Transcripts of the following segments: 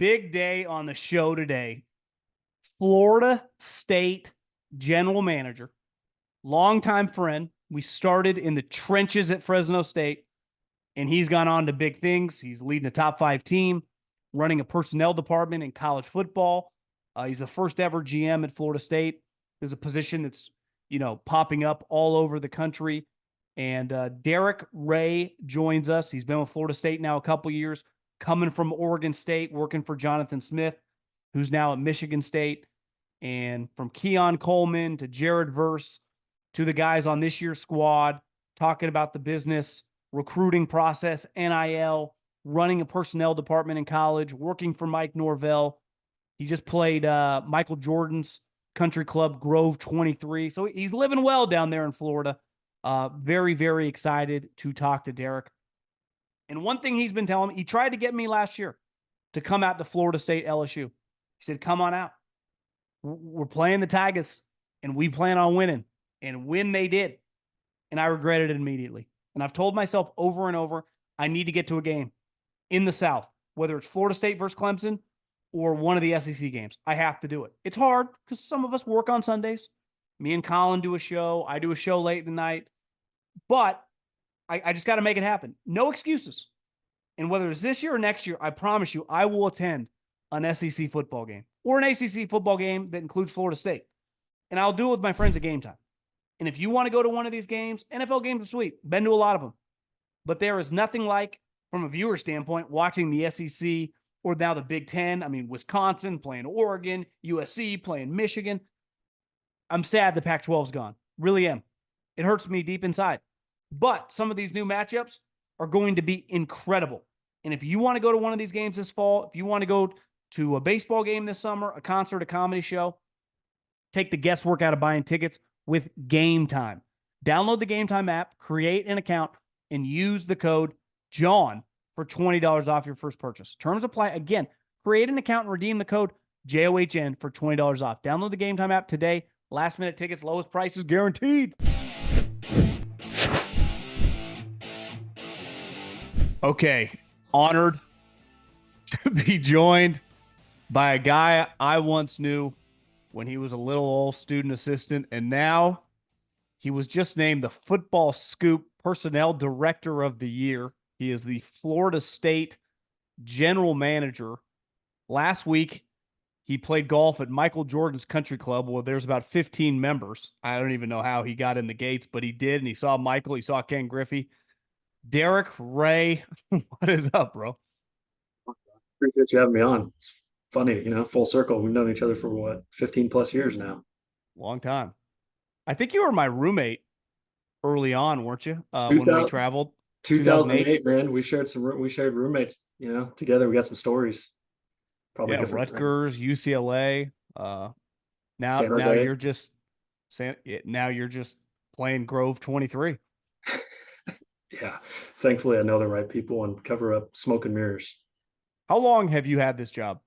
big day on the show today. Florida State general manager, longtime friend. We started in the trenches at Fresno State, and he's gone on to big things. He's leading a top 5 team, running a personnel department in college football. He's the first ever GM at Florida State. There's a position that's, popping up all over the country. And Darrick Yray joins us. He's been with Florida State now a couple years, coming from Oregon State, working for Jonathan Smith, who's now at Michigan State. And from Keon Coleman to Jared Verse to the guys on this year's squad, talking about the business, recruiting process, NIL, running a personnel department in college, working for Mike Norvell. He just played Michael Jordan's country club, Grove 23. So he's living well down there in Florida. Very, very excited to talk to Darrick. And one thing he's been telling me, he tried to get me last year to come out to Florida State LSU. He said, come on out. We're playing the Tigers, and we plan on winning. And when they did, and I regretted it immediately. And I've told myself over and over, I need to get to a game in the South, whether it's Florida State versus Clemson or one of the SEC games. I have to do it. It's hard because some of us work on Sundays. Me and Colin do a show. I do a show late in the night. But I just got to make it happen. No excuses. And whether it's this year or next year, I promise you, I will attend an SEC football game or an ACC football game that includes Florida State. And I'll do it with my friends at Game Time. And if you want to go to one of these games, NFL games are sweet. Been to a lot of them. But there is nothing like, from a viewer standpoint, watching the SEC or now the Big Ten. I mean, Wisconsin playing Oregon, USC playing Michigan. I'm sad the Pac-12's gone. Really am. It hurts me deep inside. But some of these new matchups are going to be incredible. And if you want to go to one of these games this fall, if you want to go to a baseball game this summer, a concert, a comedy show, take the guesswork out of buying tickets with Game Time. Download the Game Time app, create an account, and use the code JOHN for $20 off your first purchase. Terms apply. Again, create an account and redeem the code JOHN for $20 off. Download the Game Time app today. Last minute tickets, lowest prices guaranteed. Okay, honored to be joined by a guy I once knew when he was a little old student assistant, and now he was just named the Football Scoop Personnel Director of the Year. He is the Florida State General Manager. Last week, he played golf at Michael Jordan's country club where there's about 15 members. I don't even know how he got in the gates, but he did, and he saw Michael, he saw Ken Griffey. Darrick Yray, what is up, bro? Appreciate you having me on. It's funny, full circle. We've known each other for 15 plus years now. Long time. I think you were my roommate early on, weren't you? When we traveled. 2008, man. We shared roommates, together. We got some stories. Probably Rutgers, UCLA. Now you're just playing Grove 23. Yeah, thankfully I know the right people and cover up smoke and mirrors. How long have you had this job?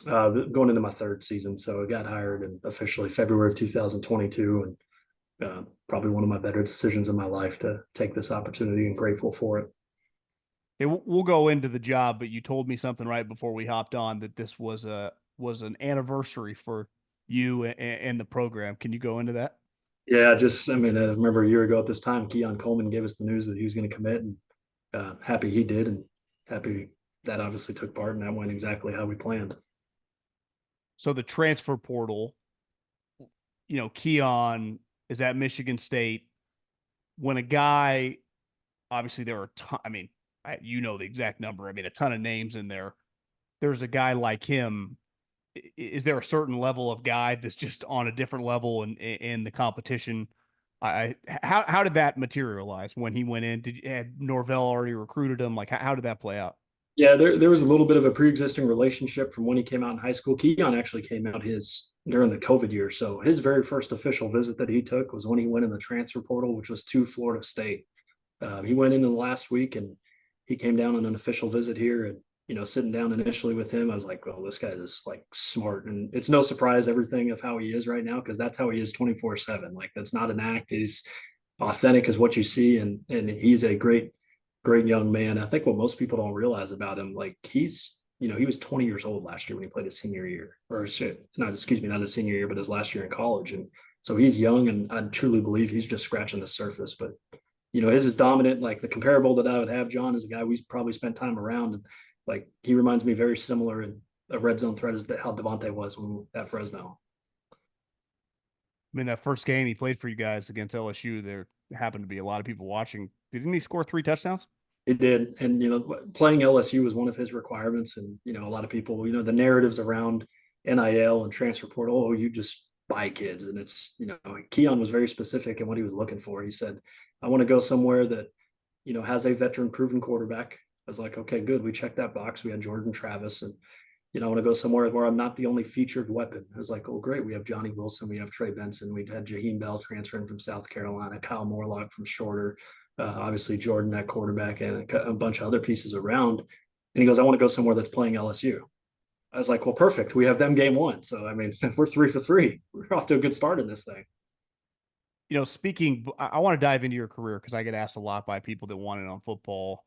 Going into my 3rd season. So I got hired in officially February of 2022, and probably one of my better decisions in my life to take this opportunity, and grateful for it. We'll go into the job, but you told me something right before we hopped on that this was an anniversary for you and the program. Can you go into that? Yeah, I remember a year ago at this time, Keon Coleman gave us the news that he was going to commit, and happy he did, and happy that obviously took part, and that went exactly how we planned. So the transfer portal, Keon is at Michigan State. When a guy, obviously there are the exact number. A ton of names in there. There's a guy like him. Is there a certain level of guy that's just on a different level in the competition? How did that materialize when he went in? Had Norvell already recruited him? Like, how did that play out? Yeah, there was a little bit of a pre-existing relationship from when he came out in high school. Keon actually came out during the COVID year. So his very first official visit that he took was when he went in the transfer portal, which was to Florida State. He went in the last week, and he came down on an official visit here, and sitting down initially with him, I was like, well, this guy is like smart. And it's no surprise everything of how he is right now, because that's how he is 24/7. Like, that's not an act. He's authentic as what you see. And he's a great young man. I think what most people don't realize about him, like, he's he was 20 years old last year when he played his senior year, or not his senior year, but his last year in college. And so he's young, and I truly believe he's just scratching the surface. But, his is dominant. Like the comparable that I would have, John, is a guy we probably spent time around. And like, he reminds me very similar in a red zone threat as how Devontae was at Fresno. I mean, that first game he played for you guys against LSU, there happened to be a lot of people watching. Didn't he score 3 touchdowns? It did. And, playing LSU was one of his requirements. And, a lot of people, the narratives around NIL and transfer portal, oh, you just buy kids. And it's, Keon was very specific in what he was looking for. He said, I want to go somewhere that, has a veteran proven quarterback. I was like, okay, good. We checked that box. We had Jordan Travis, and, I want to go somewhere where I'm not the only featured weapon. I was like, oh, great. We have Johnny Wilson. We have Trey Benson. We'd had Jaheim Bell transferring from South Carolina, Kyle Morlock from Shorter. Obviously Jordan at quarterback, and a bunch of other pieces around. And he goes, I want to go somewhere that's playing LSU. I was like, well, perfect. We have them game 1. So, I mean, we're 3 for 3. We're off to a good start in this thing. Speaking, I want to dive into your career because I get asked a lot by people that want it on football.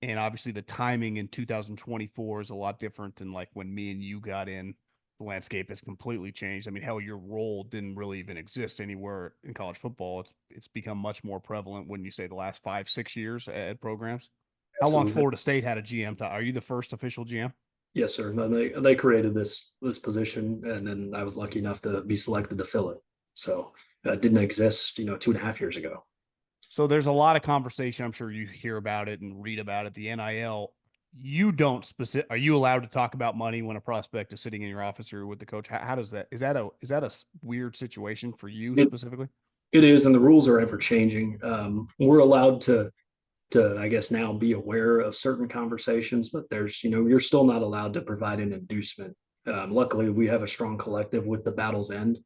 And obviously the timing in 2024 is a lot different than like when me and you got in. The landscape has completely changed. I mean, hell, your role didn't really even exist anywhere in college football. It's become much more prevalent when you say the last 5-6 years at programs. How long Florida State had a GM? Are you the first official GM? Yes, sir. They created this position, and then I was lucky enough to be selected to fill it. So it didn't exist, 2.5 years ago. So there's a lot of conversation. I'm sure you hear about it and read about it. The NIL. You don't Are you allowed to talk about money when a prospect is sitting in your office or with the coach? How does that? Is that a weird situation for you specifically? It is, and the rules are ever changing. We're allowed to I guess now be aware of certain conversations, but there's you're still not allowed to provide an inducement. Luckily, we have a strong collective with the Battle's End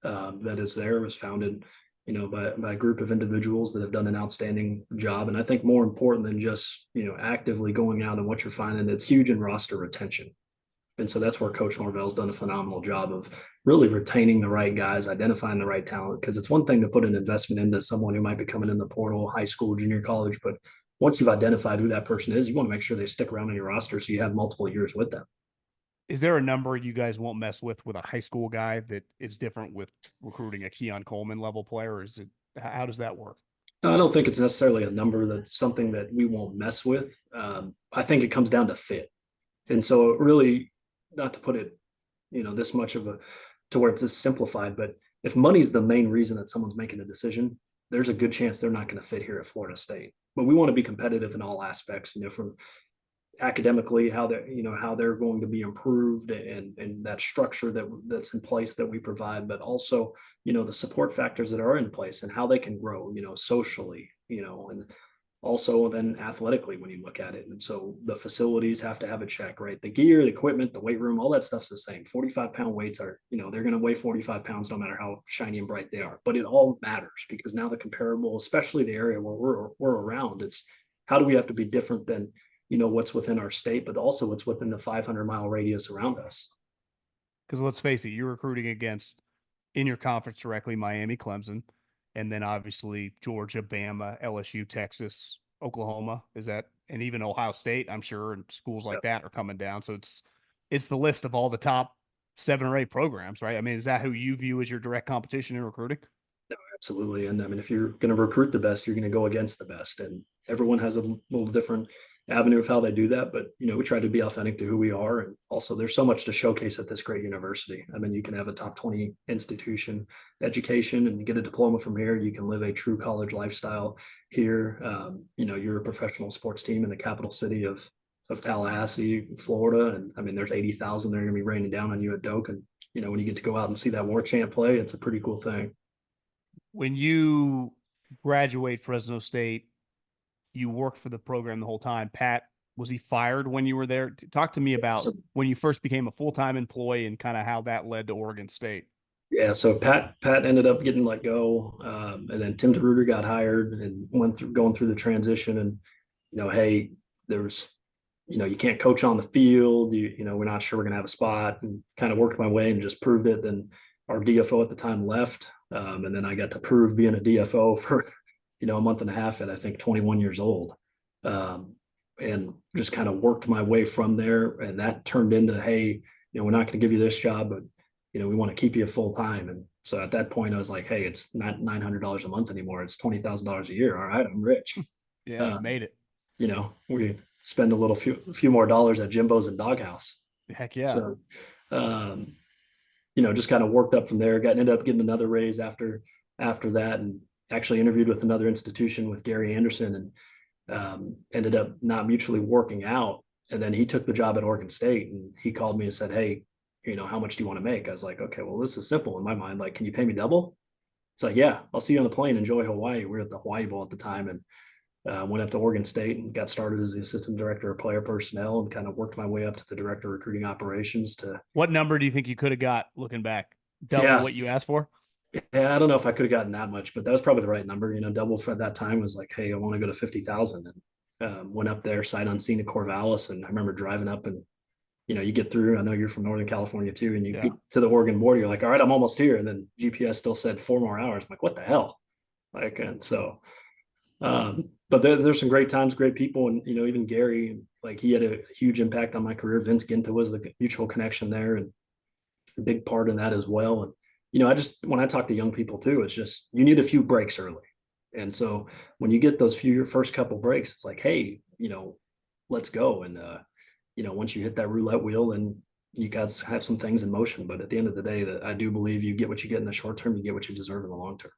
that is there. It was founded by a group of individuals that have done an outstanding job. And I think more important than just, actively going out and what you're finding, it's huge in roster retention. And so that's where Coach Norvell's done a phenomenal job of really retaining the right guys, identifying the right talent. Because it's one thing to put an investment into someone who might be coming in the portal, high school, junior college, but once you've identified who that person is, you want to make sure they stick around on your roster so you have multiple years with them. Is there a number you guys won't mess with a high school guy that is different with recruiting a Keon Coleman level player? Or is it, how does that work? No, I don't think it's necessarily a number that's something that we won't mess with. I think it comes down to fit. And so really, not to put it, this much to where it's just simplified, but if money's the main reason that someone's making a decision, there's a good chance they're not going to fit here at Florida State. But we want to be competitive in all aspects, from academically, how they're going to be improved, and that structure that's in place that we provide, but also, the support factors that are in place and how they can grow, socially, and also then athletically when you look at it. And so the facilities have to have a check, right? The gear, the equipment, the weight room, all that stuff's the same. 45-pound weights are, they're going to weigh 45 pounds no matter how shiny and bright they are. But it all matters because now the comparable, especially the area where we're around, it's how do we have to be different than, what's within our state, but also what's within the 500-mile radius around us. Because let's face it, you're recruiting against, in your conference directly, Miami, Clemson, and then obviously Georgia, Bama, LSU, Texas, Oklahoma. And even Ohio State, I'm sure, and schools like that are coming down. So it's the list of all the top 7 or 8 programs, right? I mean, is that who you view as your direct competition in recruiting? No, absolutely. And I mean, if you're going to recruit the best, you're going to go against the best. And everyone has a little different avenue of how they do that. But, we try to be authentic to who we are. And also there's so much to showcase at this great university. I mean, you can have a top 20 institution education and get a diploma from here. You can live a true college lifestyle here. You're a professional sports team in the capital city of Tallahassee, Florida. And I mean, there's 80,000 that are going to be raining down on you at Doak. And, when you get to go out and see that war chant play, it's a pretty cool thing. When you graduate Fresno State, you worked for the program the whole time. Pat, was he fired when you were there? Talk to me about when you first became a full-time employee and kind of how that led to Oregon State. Yeah, so Pat ended up getting let go, and then Tim DeRuiter got hired and going through the transition. And hey, there was, you can't coach on the field. We're not sure we're gonna have a spot, and kind of worked my way and just proved it. Then our DFO at the time left, and then I got to prove being a DFO for a month and a half at I think 21 years old. and just kind of worked my way from there. And that turned into, hey, we're not going to give you this job, but we want to keep you full time. And so at that point, I was like, hey, it's not $900 a month anymore. It's $20,000 a year. All right, I'm rich. Yeah, made it. We spend a few more dollars at Jimbo's and Doghouse. Heck yeah. So, just kind of worked up from there. Ended up getting another raise after that, and actually interviewed with another institution with Gary Anderson, and ended up not mutually working out. And then he took the job at Oregon State, and he called me and said, hey, how much do you want to make? I was like, okay, well, this is simple in my mind. Like, can you pay me double? It's like, yeah, I'll see you on the plane. Enjoy Hawaii. We were at the Hawaii Bowl at the time, and went up to Oregon State and got started as the assistant director of player personnel, and kind of worked my way up to the director of recruiting operations. What number do you think you could have got looking back? Double what you asked for? Yeah, I don't know if I could have gotten that much, but that was probably the right number. Double for that time was like, hey, I want to go to 50,000, and went up there, sight unseen to Corvallis. And I remember driving up, and you get through. I know you're from Northern California too, and you get to the Oregon border. You're like, all right, I'm almost here, and then GPS still said 4 more hours. I'm like, what the hell? Like, and so, but there's some great times, great people, and even Gary, like, he had a huge impact on my career. Vince Ginta was the mutual connection there, and a big part in that as well. And when I talk to young people too, it's just you need a few breaks early. And so when you get those first couple breaks, it's like, hey, let's go. And once you hit that roulette wheel, and you guys have some things in motion. But at the end of the day, that I do believe you get what you get in the short term, you get what you deserve in the long term.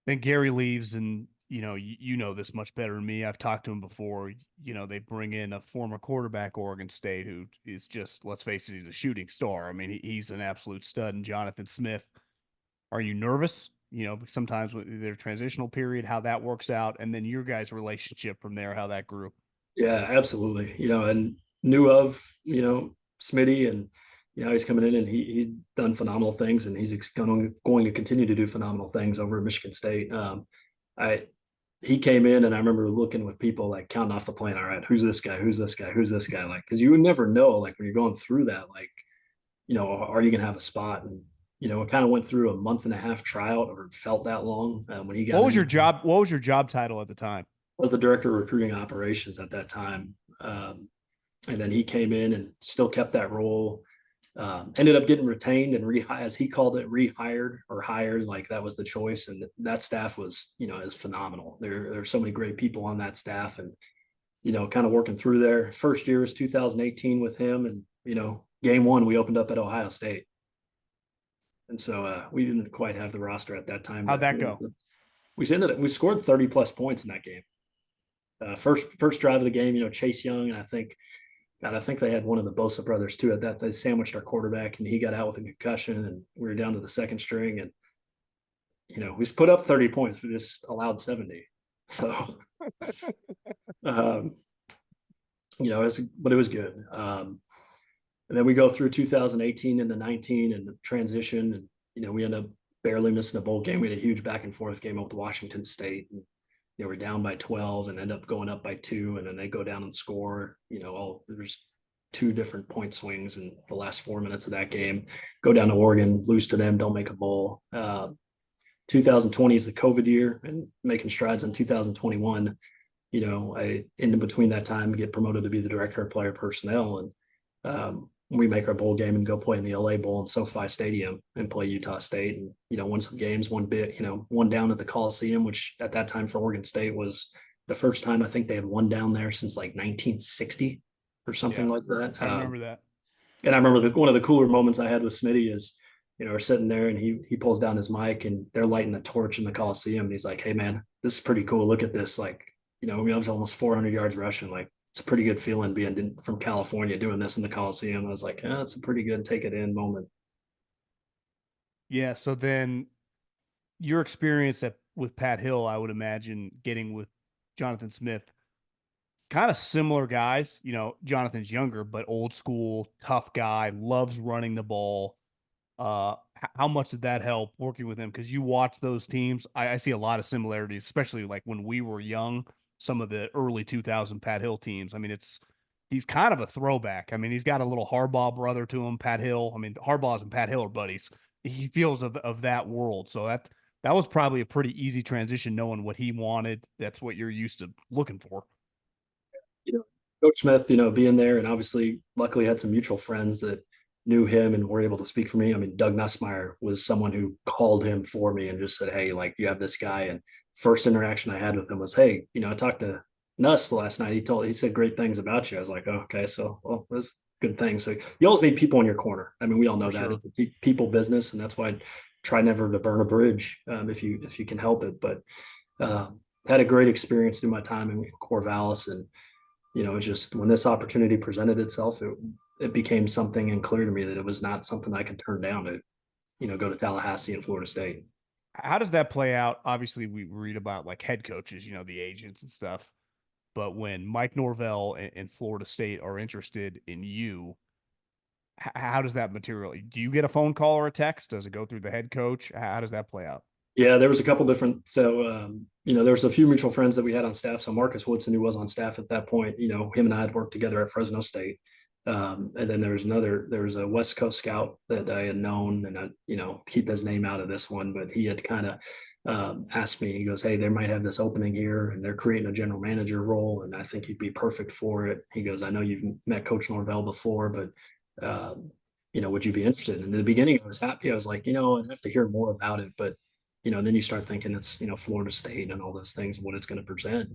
Then Gary leaves, and you know this much better than me. I've talked to him before. They bring in a former quarterback, Oregon State, who is just, let's face it, he's a shooting star. I mean, he's an absolute stud. And Jonathan Smith. Are you nervous? Sometimes with their transitional period, how that works out, and then your guys' relationship from there, how that grew. Yeah, absolutely. And knew of, Smitty, and, he's coming in, and he's done phenomenal things, and he's going to continue to do phenomenal things over at Michigan State. He came in, and I remember looking with people, like, counting off the plane. All right, who's this guy? Who's this guy? Who's this guy? Like, because you would never know, like, when you're going through that, like, are you going to have a spot? And, it kind of went through a month and a half tryout, or felt that long when he got What was your job? What was your job title at the time? I was the director of recruiting operations at that time. And then he came in and still kept that role. Ended up getting retained and as he called it, rehired or hired. Like, that was the choice. And that staff was, is phenomenal. There's so many great people on that staff, and, kind of working through there. First year was 2018 with him. And, game 1, we opened up at Ohio State. And so we didn't quite have the roster at that time. How'd that go? We scored 30 plus points in that game. First drive of the game, Chase Young, and I think they had one of the Bosa brothers too. At that, they sandwiched our quarterback, and he got out with a concussion, and we were down to the second string, and we put up 30 points. We just allowed 70. So, but it was good. And then we go through 2018 into 19 and the transition, and we end up barely missing a bowl game. We had a huge back and forth game with Washington State, and we're down by 12 and end up going up by 2, and then they go down and score. There's 2 different point swings in the last 4 minutes of that game. Go down to Oregon, lose to them, don't make a bowl. 2020 is the COVID year, and making strides in 2021. I in between that time get promoted to be the director of player personnel, and we make our bowl game and go play in the LA Bowl in SoFi Stadium and play Utah State, and won some games, one down at the Coliseum, which at that time for Oregon State was the first time I think they had won down there since like 1960 or something like that. I remember that. And I remember one of the cooler moments I had with Smitty is, we're sitting there, and he pulls down his mic, and they're lighting the torch in the Coliseum, and he's like, "Hey man, this is pretty cool. Look at this. Like, we was almost 400 yards rushing. Like, it's a pretty good feeling being from California doing this in the Coliseum." I was like, it's a pretty good take it in moment. Yeah. So then your experience with Pat Hill, I would imagine getting with Jonathan Smith, kind of similar guys. Jonathan's younger, but old school, tough guy, loves running the ball. How much did that help working with him? Because you watch those teams, I see a lot of similarities, especially like when we were young, some of the early 2000 Pat Hill teams. I mean, he's kind of a throwback. I mean, he's got a little Harbaugh brother to him, Pat Hill. I mean, Harbaugh's and Pat Hill are buddies. He feels of that world. So that was probably a pretty easy transition, knowing what he wanted. That's what you're used to looking for. Coach Smith, being there, and obviously, luckily, had some mutual friends that knew him and were able to speak for me. I mean, Doug Nussmeier was someone who called him for me and just said, "Hey, like you have this guy." And first interaction I had with him was, "Hey, I talked to Nuss last night. He said great things about you." I was like, "Oh, okay, so well, that's good thing." So you always need people in your corner. I mean, we all know For that sure. it's a people business, and that's why I try never to burn a bridge if you can help it. But uh, had a great experience through my time in Corvallis, and it's just when this opportunity presented itself, it became something and clear to me that it was not something I could turn down to, go to Tallahassee and Florida State. How does that play out? Obviously, we read about like head coaches, the agents and stuff. But when Mike Norvell and Florida State are interested in you, how does that material? Do you get a phone call or a text? Does it go through the head coach? How does that play out? Yeah, there was a couple different. So, there was a few mutual friends that we had on staff. So Marcus Woodson, who was on staff at that point, him and I had worked together at Fresno State. And then there was a West Coast scout that I had known, and I, keep his name out of this one, but he had kind of asked me, he goes, "Hey, they might have this opening here and they're creating a general manager role. And I think you'd be perfect for it." He goes, "I know you've met Coach Norvell before, but, would you be interested?" And in the beginning, I was happy. I was like, I'd have to hear more about it. But then you start thinking it's, Florida State and all those things and what it's going to present.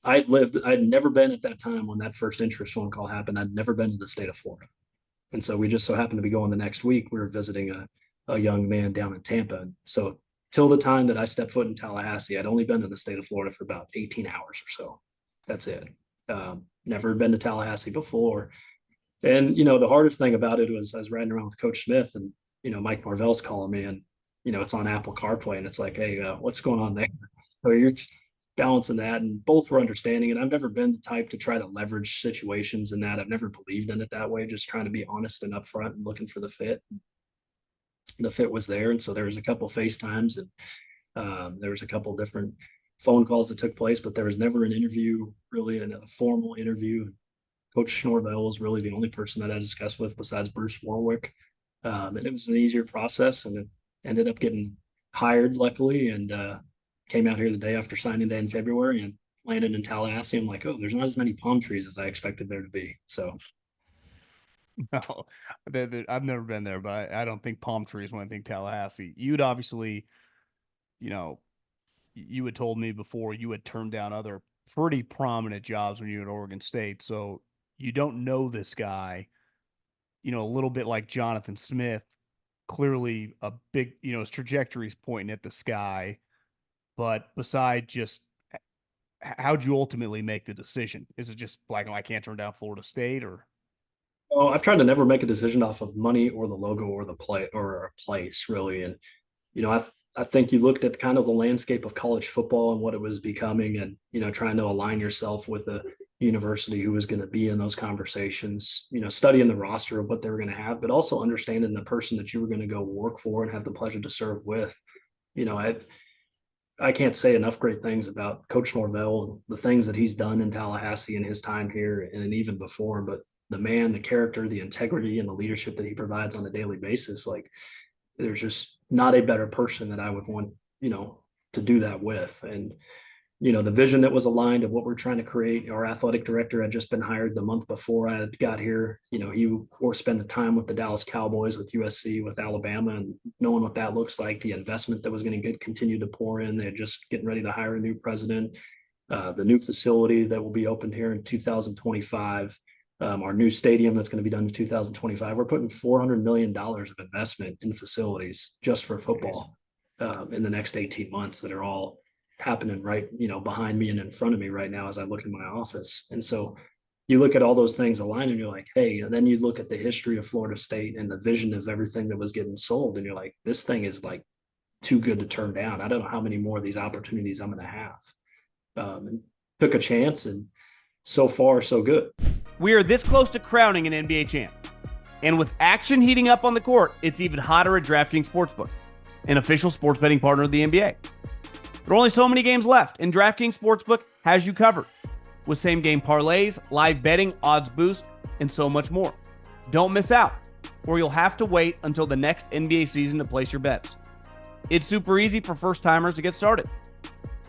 I'd never been at that time when that first interest phone call happened. I'd never been to the state of Florida. And so we just so happened to be going the next week. We were visiting a young man down in Tampa. So till the time that I stepped foot in Tallahassee, I'd only been to the state of Florida for about 18 hours or so. That's it. Never been to Tallahassee before. And, the hardest thing about it was I was riding around with Coach Smith, and, Mike Norvell's calling me, and, it's on Apple CarPlay, and it's like, "Hey, what's going on there?" So you're balancing that, and both were understanding. And I've never been the type to try to leverage situations in that. I've never believed in it that way, just trying to be honest and upfront and looking for the fit. The fit was there. And so there was a couple of FaceTimes, and there was a couple of different phone calls that took place, but there was never an interview, really a formal interview. Coach Norvell was really the only person that I discussed with besides Bruce Warwick. And it was an easier process, and it ended up getting hired, luckily, and came out here the day after signing day in February and landed in Tallahassee. I'm like, "Oh, there's not as many palm trees as I expected there to be." So, No, I've never been there, but I don't think palm trees when I think Tallahassee. You'd obviously, you know, you had told me before you had turned down other pretty prominent jobs when you were at Oregon State. So you don't know this guy, a little bit like Jonathan Smith, clearly a big, his trajectory is pointing at the sky. But beside just how'd you ultimately make the decision? Is it just like, oh, I can't turn down Florida State, or? oh, I've tried to never make a decision off of money or the logo or the play or a place, really. And I think you looked at kind of the landscape of college football and what it was becoming, and trying to align yourself with a university who was going to be in those conversations, studying the roster of what they were going to have, but also understanding the person that you were going to go work for and have the pleasure to serve with. I can't say enough great things about Coach Norvell and the things that he's done in Tallahassee in his time here and even before. But the man, the character, the integrity, and the leadership that he provides on a daily basis, like, there's just not a better person that I would want, to do that with. And, the vision that was aligned of what we're trying to create. Our athletic director had just been hired the month before I got here. He or spent time with the Dallas Cowboys, with USC, with Alabama, and knowing what that looks like, the investment that was going to continue to pour in. They're just getting ready to hire a new president, the new facility that will be opened here in 2025. Our new stadium that's going to be done in 2025. We're putting $400 million of investment in facilities just for football in the next 18 months that are all happening right, behind me and in front of me right now as I look in my office. And so you look at all those things align and you're like, hey, and then you look at the history of Florida State and the vision of everything that was getting sold. And you're like, this thing is like too good to turn down. I don't know how many more of these opportunities I'm going to have. And took a chance, and so far, so good. We are this close to crowning an NBA champ. And with action heating up on the court, it's even hotter at DraftKings Sportsbook, an official sports betting partner of the NBA. There are only so many games left, and DraftKings Sportsbook has you covered with same-game parlays, live betting, odds boost, and so much more. Don't miss out, or you'll have to wait until the next NBA season to place your bets. It's super easy for first-timers to get started.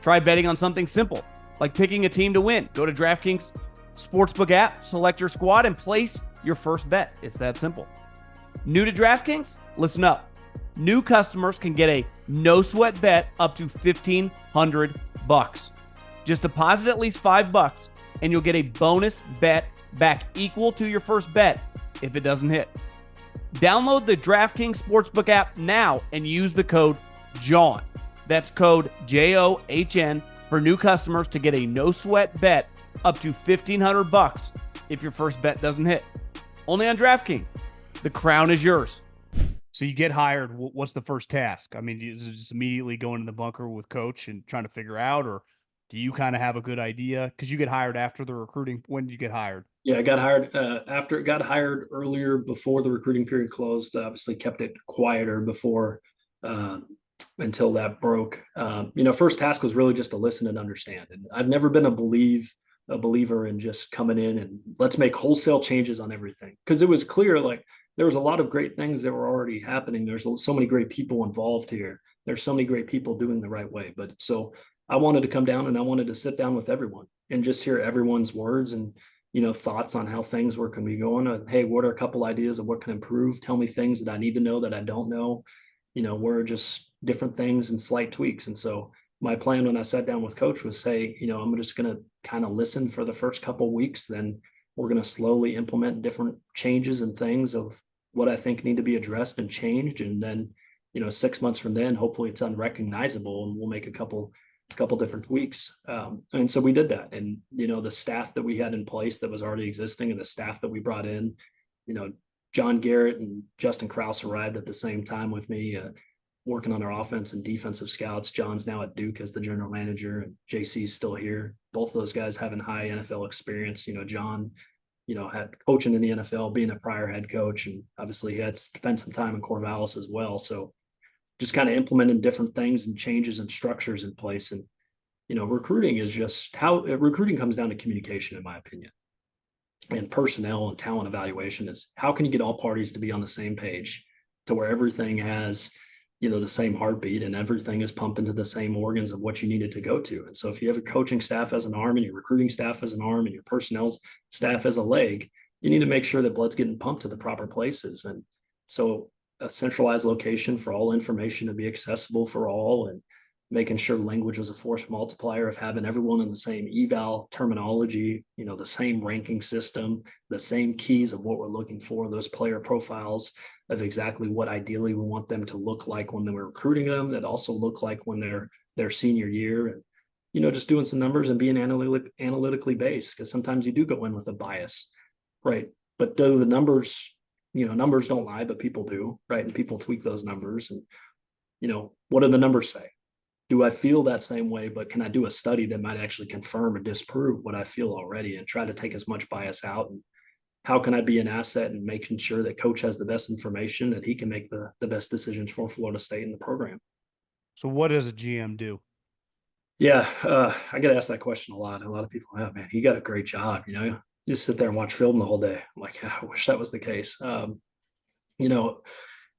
Try betting on something simple, like picking a team to win. Go to DraftKings Sportsbook app, select your squad, and place your first bet. It's that simple. New to DraftKings? Listen up. New customers can get a no-sweat bet up to $1,500. Just deposit at least $5, and you'll get a bonus bet back equal to your first bet if it doesn't hit. Download the DraftKings Sportsbook app now and use the code JOHN. That's code JOHN for new customers to get a no-sweat bet up to $1,500 if your first bet doesn't hit. Only on DraftKings. The crown is yours. So you get hired. What's the first task? I mean, is it just immediately going in the bunker with coach and trying to figure out, or do you kind of have a good idea? Because you get hired after the recruiting. When did you get hired? Yeah, I got hired after it got hired earlier before the recruiting period closed. Obviously kept it quieter before until that broke. First task was really just to listen and understand. And I've never been a believer in just coming in and let's make wholesale changes on everything. Because it was clear, like, there was a lot of great things that were already happening. There's so many great people involved here. There's so many great people doing the right way. But so I wanted to come down and I wanted to sit down with everyone and just hear everyone's words and, thoughts on how things were going to be going. Hey, what are a couple ideas of what can improve? Tell me things that I need to know that I don't know. We're just different things and slight tweaks. And so my plan when I sat down with coach was say, I'm just going to kind of listen for the first couple of weeks. Then we're going to slowly implement different changes and things of what I think need to be addressed and changed. And then, 6 months from then, hopefully it's unrecognizable and we'll make a couple different tweaks. And so we did that. And, the staff that we had in place that was already existing and the staff that we brought in, John Garrett and Justin Krause arrived at the same time with me, working on our offense and defensive scouts. John's now at Duke as the general manager, and JC's still here. Both of those guys having high NFL experience. John, had coaching in the NFL, being a prior head coach, and obviously he had spent some time in Corvallis as well. So just kind of implementing different things and changes and structures in place. And, recruiting is just recruiting comes down to communication, in my opinion. And personnel and talent evaluation is how can you get all parties to be on the same page to where everything has, the same heartbeat and everything is pumped into the same organs of what you need it to go to. And so if you have a coaching staff as an arm and your recruiting staff as an arm and your personnel staff as a leg, you need to make sure that blood's getting pumped to the proper places. And so a centralized location for all information to be accessible for all, and making sure language was a force multiplier of having everyone in the same eval terminology, the same ranking system, the same keys of what we're looking for, those player profiles of exactly what ideally we want them to look like when we're recruiting them, that also look like when they're their senior year. And, just doing some numbers and being analytically based, because sometimes you do go in with a bias, right? But do the numbers, numbers don't lie, but people do, right? And people tweak those numbers. And, what do the numbers say? Do I feel that same way, but can I do a study that might actually confirm or disprove what I feel already and try to take as much bias out? And how can I be an asset in making sure that coach has the best information, that he can make the best decisions for Florida State and the program? So what does a GM do? Yeah, I get asked that question a lot. A lot of people, oh man, he got a great job. Just sit there and watch film the whole day. I'm like, yeah, I wish that was the case.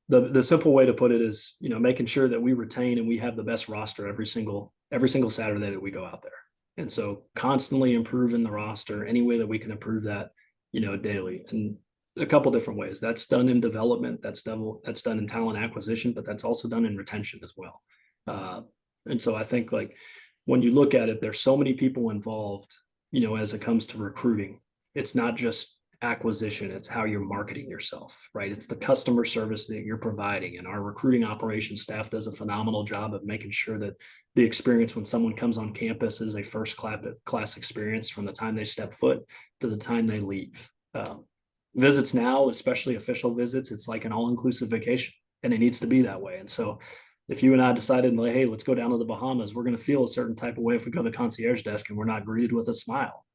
The simple way to put it is, making sure that we retain and we have the best roster every single Saturday that we go out there. And so constantly improving the roster any way that we can improve that, daily, and a couple different ways. That's done in development, that's done in talent acquisition, but that's also done in retention as well. And so I think, like, when you look at it, there's so many people involved, as it comes to recruiting. It's not just acquisition, it's how you're marketing yourself, right? It's the customer service that you're providing. And our recruiting operations staff does a phenomenal job of making sure that the experience when someone comes on campus is a first class experience from the time they step foot to the time they leave. Visits now, especially official visits, it's like an all-inclusive vacation, and it needs to be that way. And so if you and I decided, like, hey, let's go down to the Bahamas, we're going to feel a certain type of way if we go to the concierge desk and we're not greeted with a smile.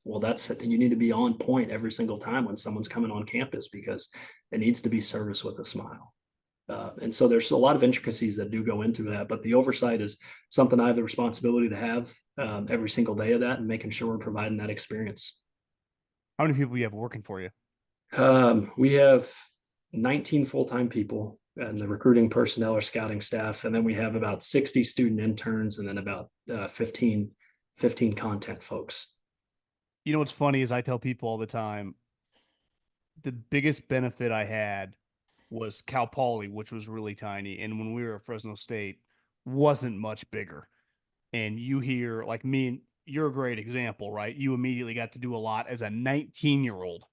Well, that's it. You need to be on point every single time when someone's coming on campus, because it needs to be service with a smile. And so there's a lot of intricacies that do go into that, but the oversight is something I have the responsibility to have every single day of that, and making sure we're providing that experience. How many people do you have working for you? We have 19 full-time people, and the recruiting personnel or scouting staff. And then we have about 60 student interns, and then about 15 content folks. You know what's funny is I tell people all the time the biggest benefit I had was Cal Poly, which was really tiny, and when we were at Fresno State, wasn't much bigger. And you hear like me and you're a great example, right? You immediately got to do a lot as a 19-year-old.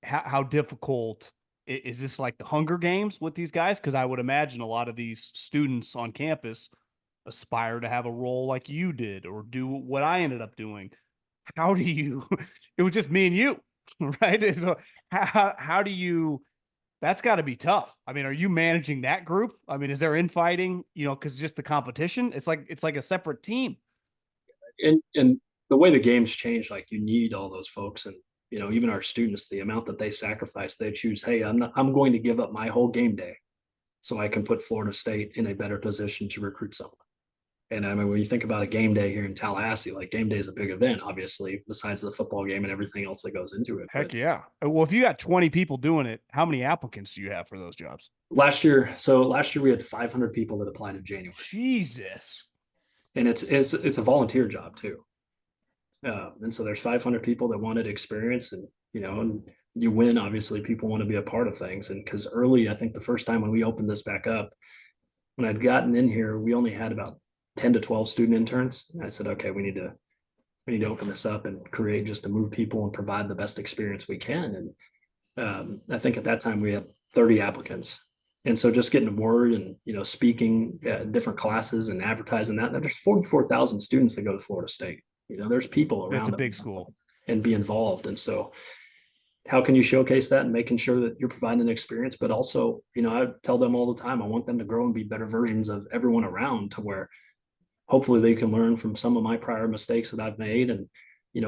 How difficult is this, like the Hunger Games with these guys? Because I would imagine a lot of these students on campus aspire to have a role like you did or do what I ended up doing. How do you? It was just me and you, right? So how do you? That's got to be tough. I mean, are you managing that group? I mean, is there infighting? Because just the competition, it's like a separate team. And the way the game's changed, like you need all those folks, and even our students, the amount that they sacrifice, they choose, hey, I'm going to give up my whole game day so I can put Florida State in a better position to recruit someone. And I mean, when you think about a game day here in Tallahassee, like game day is a big event, obviously, besides the football game and everything else that goes into it. Heck But yeah. Well, if you got 20 people doing it, how many applicants do you have for those jobs? last year we had 500 people that applied in January, Jesus. and it's a volunteer job too. And so there's 500 people that wanted experience, and you win. Obviously, people want to be a part of things, and because early, I think the first time when we opened this back up, when I'd gotten in here, we only had about 10 to 12 student interns. And I said, okay, we need to open this up and create just to move people and provide the best experience we can. And I think at that time we had 30 applicants. And so just getting the word and, speaking at different classes and advertising there's 44,000 students that go to Florida State. There's people It's around a them big school. and be involved. And so how can you showcase that and making sure that you're providing an experience, but also, I tell them all the time, I want them to grow and be better versions of everyone around to where hopefully they can learn from some of my prior mistakes that I've made and,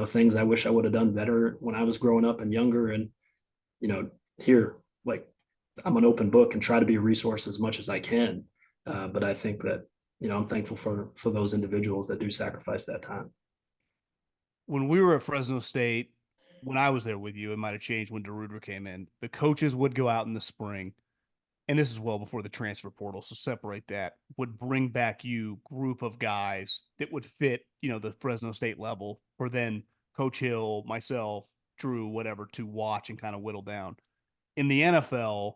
things I wish I would have done better when I was growing up and younger. And, here, like I'm an open book and try to be a resource as much as I can. But I think that, I'm thankful for those individuals that do sacrifice that time. When we were at Fresno State, when I was there with you, it might have changed when DeRuiter came in. The coaches would go out in the spring, and this is well before the transfer portal, so separate that, would bring back you group of guys that would fit, the Fresno State level, or then Coach Hill, myself, Drew, whatever, to watch and kind of whittle down. In the NFL,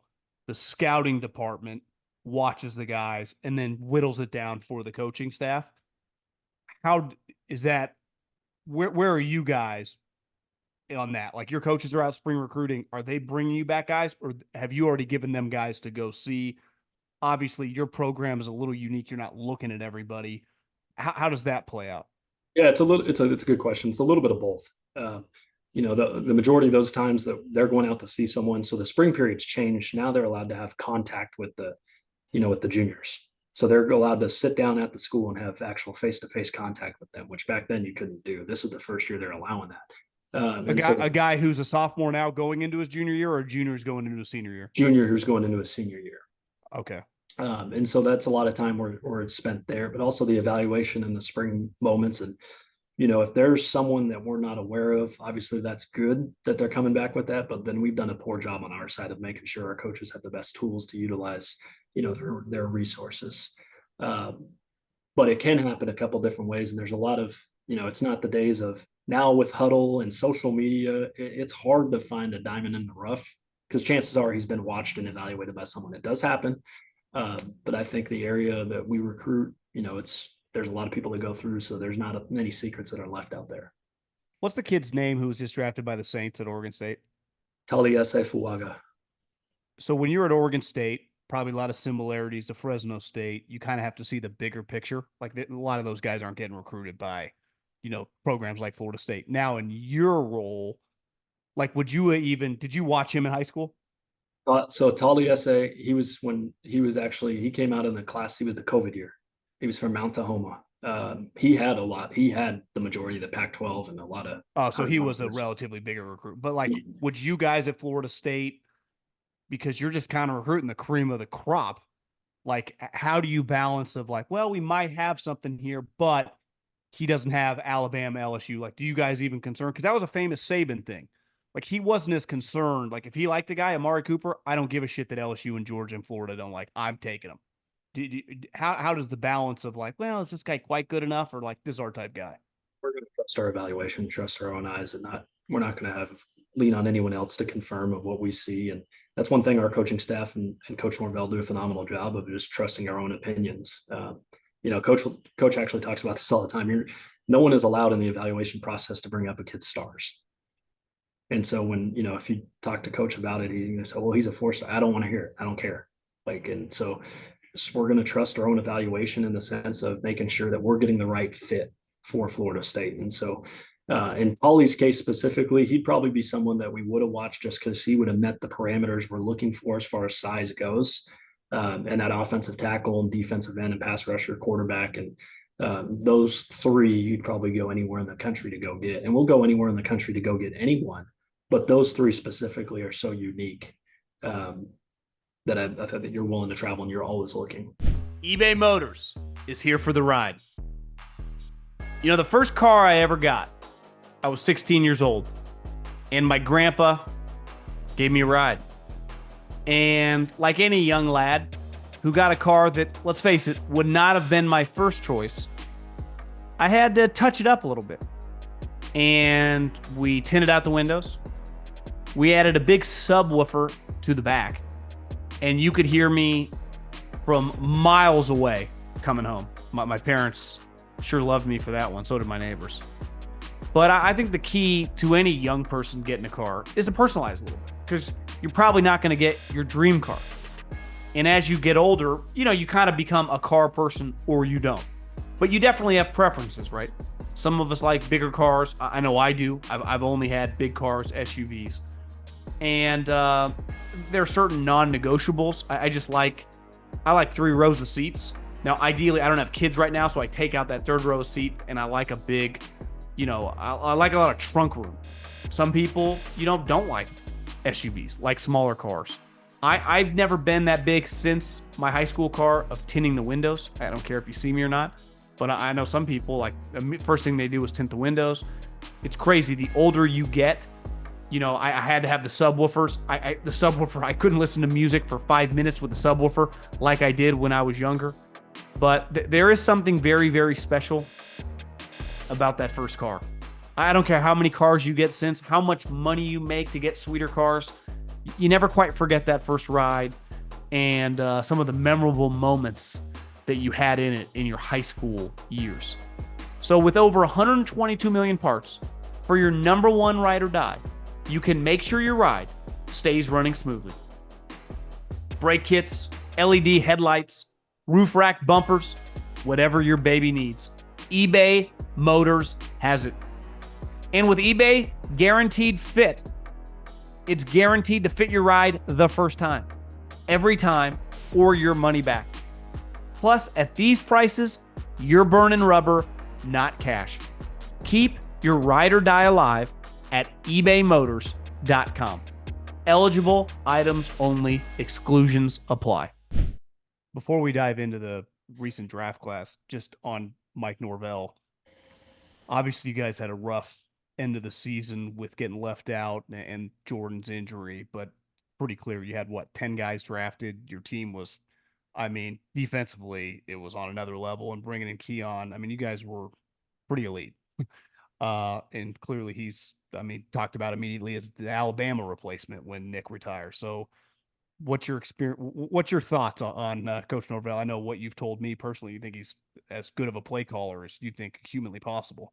the scouting department watches the guys and then whittles it down for the coaching staff. How is that? Where are you guys on that? Like your coaches are out spring recruiting. Are they bringing you back guys, or have you already given them guys to go see? Obviously, your program is a little unique. You're not looking at everybody. How does that play out? Yeah, it's a good question. It's a little bit of both. The majority of those times that they're going out to see someone. So the spring period's changed. Now they're allowed to have contact with the juniors. So they're allowed to sit down at the school and have actual face-to-face contact with them, which back then you couldn't do. This is the first year they're allowing that. A guy who's a sophomore now going into his junior year, or a junior is going into his senior year? Junior who's going into his senior year. Okay. And so that's a lot of time where it's spent there, but also the evaluation in the spring moments. And, if there's someone that we're not aware of, obviously that's good that they're coming back with that, but then we've done a poor job on our side of making sure our coaches have the best tools to utilize, their resources. But it can happen a couple different ways. And there's a lot of, it's not the days of now with Huddle and social media. It's hard to find a diamond in the rough because chances are he's been watched and evaluated by someone. It does happen. But I think the area that we recruit, there's a lot of people that go through, so there's not many secrets that are left out there. What's the kid's name who was just drafted by the Saints at Oregon State? Taliese Fuaga. So when you're at Oregon State, probably a lot of similarities to Fresno State. You kind of have to see the bigger picture. Like a lot of those guys aren't getting recruited by, programs like Florida State. Now in your role, like did you watch him in high school? So Taliese, he came out in the class. He was the COVID year. He was from Mount Tahoma. He had the majority of the Pac-12 and a lot of. Oh, so he was a relatively bigger recruit. But would you guys at Florida State, because you're just kind of recruiting the cream of the crop, like how do you balance of like, well, we might have something here, but he doesn't have Alabama, LSU. Like, do you guys even concern? Because that was a famous Saban thing. Like he wasn't as concerned. Like if he liked a guy, Amari Cooper, I don't give a shit that LSU and Georgia and Florida don't like. I'm taking him. How does the balance of like, well, is this guy quite good enough, or like this is our type guy? We're going to trust our evaluation, trust our own eyes, and we're not going to lean on anyone else to confirm of what we see. And that's one thing our coaching staff and Coach Norvell do a phenomenal job of, just trusting our own opinions. Coach actually talks about this all the time. No one is allowed in the evaluation process to bring up a kid's stars. And so when, if you talk to Coach about it, he's going to say, well, he's a 4-star. I don't want to hear it. I don't care. And so we're going to trust our own evaluation in the sense of making sure that we're getting the right fit for Florida State. And so in Paulie's case specifically, he'd probably be someone that we would have watched just because he would have met the parameters we're looking for as far as size goes. And that offensive tackle and defensive end and pass rusher, quarterback, and those three, you'd probably go anywhere in the country to go get. And we'll go anywhere in the country to go get anyone. But those three specifically are so unique that I think that you're willing to travel and you're always looking. eBay Motors is here for the ride. The first car I ever got, I was 16 years old, and my grandpa gave me a ride. And like any young lad who got a car that, let's face it, would not have been my first choice, I had to touch it up a little bit. And we tinted out the windows. We added a big subwoofer to the back, and you could hear me from miles away coming home. My parents sure loved me for that one. So did my neighbors. But I think the key to any young person getting a car is to personalize a little bit, because you're probably not going to get your dream car. And as you get older, you kind of become a car person or you don't. But you definitely have preferences, right? Some of us like bigger cars. I know I do. I've only had big cars, SUVs. And there are certain non-negotiables. I like 3 rows of seats. Now, ideally, I don't have kids right now, so I take out that 3rd row of seat, and I like a big, I like a lot of trunk room. Some people, don't like SUVs, like smaller cars. I've never been that big since my high school car of tinting the windows. I don't care if you see me or not, but I know some people, like, the first thing they do is tint the windows. It's crazy. The older you get, I had to have the subwoofers. The subwoofer, I couldn't listen to music for 5 minutes with the subwoofer like I did when I was younger. But there is something very, very special about that first car. I don't care how many cars you get since, how much money you make to get sweeter cars. You never quite forget that first ride and some of the memorable moments that you had in it in your high school years. So with over 122 million parts for your number one ride or die, you can make sure your ride stays running smoothly. Brake kits, LED headlights, roof rack bumpers, whatever your baby needs, eBay Motors has it. And with eBay Guaranteed Fit, it's guaranteed to fit your ride the first time, every time, or your money back. Plus, at these prices, you're burning rubber, not cash. Keep your ride or die alive at ebaymotors.com. Eligible items only, exclusions apply. Before we dive into the recent draft class, just on Mike Norvell, obviously you guys had a rough end of the season with getting left out and Jordan's injury, but pretty clear you had, 10 guys drafted. Your team was, defensively, it was on another level, and bringing in Keon, you guys were pretty elite. And clearly he's, talked about immediately as the Alabama replacement when Nick retires. So what's your experience? What's your thoughts on Coach Norvell? I know what you've told me personally. You think he's as good of a play caller as you think humanly possible.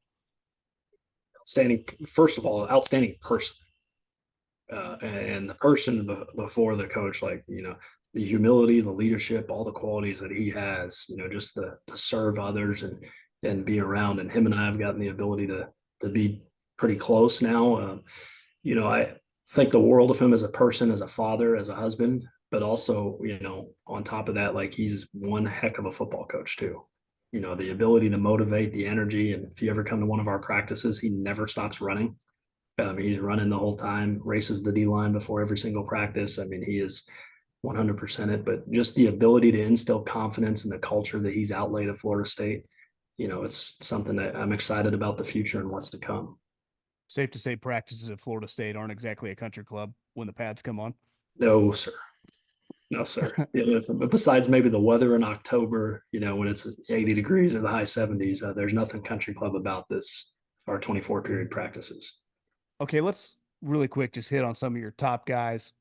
Outstanding, first of all, outstanding person. And the person before the coach, the humility, the leadership, all the qualities that he has, just to serve others and be around. And him and I have gotten the ability to be pretty close now. I think the world of him as a person, as a father, as a husband, but also, on top of that, he's one heck of a football coach too. The ability to motivate, the energy. And if you ever come to one of our practices, he never stops running. He's running the whole time, races the D-line before every single practice. He is 100% it, but just the ability to instill confidence in the culture that he's outlaid at Florida State, it's something that I'm excited about the future and what's to come. Safe to say practices at Florida State aren't exactly a country club when the pads come on. No, sir. No, sir. But besides maybe the weather in October, when it's 80 degrees or the high 70s, there's nothing country club about this our 24 period practices. Okay, let's really quick just hit on some of your top guys.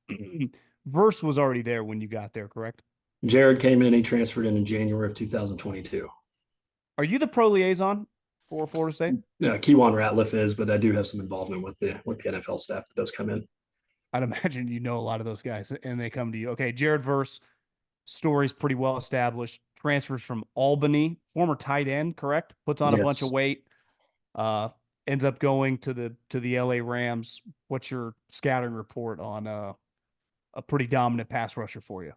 Verse was already there when you got there, correct? Jared came in, he transferred in January of 2022. Are you the pro liaison for Florida State? Keon Ratliff is, but I do have some involvement with the NFL staff that does come in. I'd imagine you know a lot of those guys and they come to you. Okay, Jared Verse, story's pretty well established. Transfers from Albany, former tight end, correct? Puts on a bunch of Yes. weight. Uh, ends up going to the LA Rams. What's your scouting report on a pretty dominant pass rusher for you?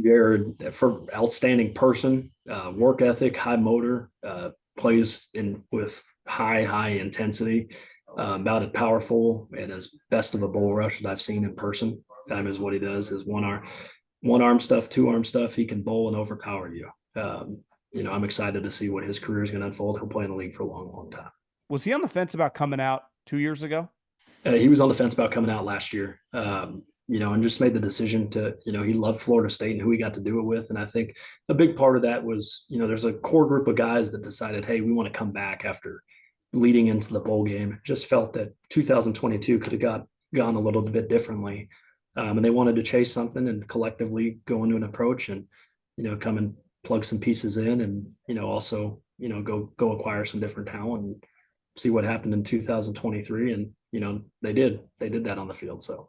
Jared, for outstanding person, work ethic, high motor, plays in with high intensity, about as powerful and as best of a bull rush that I've seen in person. Is what he does is one arm stuff, two arm stuff. He can bowl and overpower you. I'm excited to see what his career is going to unfold. He'll play in the league for a long time. Was he on the fence about coming out 2 years ago? He was on the fence about coming out last year. And just made the decision to, he loved Florida State and who he got to do it with. And I think a big part of that was, there's a core group of guys that decided, hey, we want to come back after leading into the bowl game. Just felt that 2022 could have gone a little bit differently. And they wanted to chase something and collectively go into an approach and, come and plug some pieces in and, also, go acquire some different talent and see what happened in 2023. And, they did that on the field. So.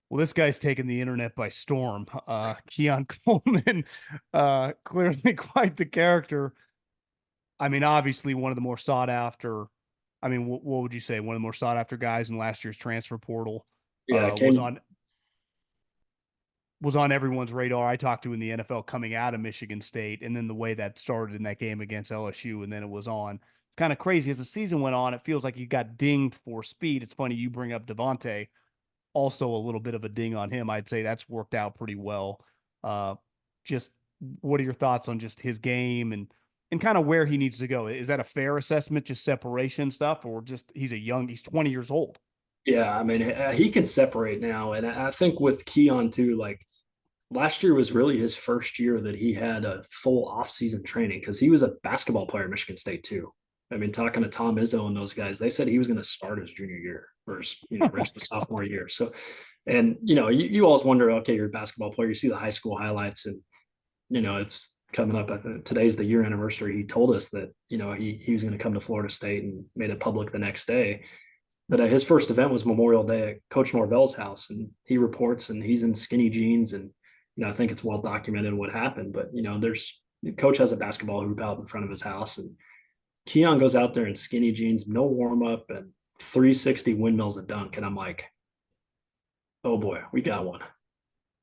Well, this guy's taken the internet by storm. Keon Coleman, clearly quite the character. I mean, obviously one of the more sought after. I mean, what would you say? One of the more sought after guys in last year's transfer portal. Yeah, was on everyone's radar. I talked to in the NFL coming out of Michigan State, and then the way that started in that game against LSU, and then it was on. It's kind of crazy as the season went on. It feels like you got dinged for speed. It's funny you bring up Devontae. Also a little bit of a ding on him. I'd say that's worked out pretty well. Just what are your thoughts on just his game and kind of where he needs to go? Is that a fair assessment, just separation stuff, or just he's 20 years old? Yeah, I mean, he can separate now. And I think with Keon too, like last year was really his first year that he had a full off-season training because he was a basketball player at Michigan State too. I mean, talking to Tom Izzo and those guys, they said he was going to start his junior year or his, rest of the sophomore year. So, and, you always wonder, okay, you're a basketball player, you see the high school highlights and, it's coming up. I think today's the year anniversary. He told us that, he was going to come to Florida State and made it public the next day. But his first event was Memorial Day at Coach Norvell's house. And he reports and he's in skinny jeans. And, I think it's well documented what happened. But, Coach has a basketball hoop out in front of his house. And Keon goes out there in skinny jeans, no warm up, and 360 windmills a dunk. And I'm like, oh boy, we got one.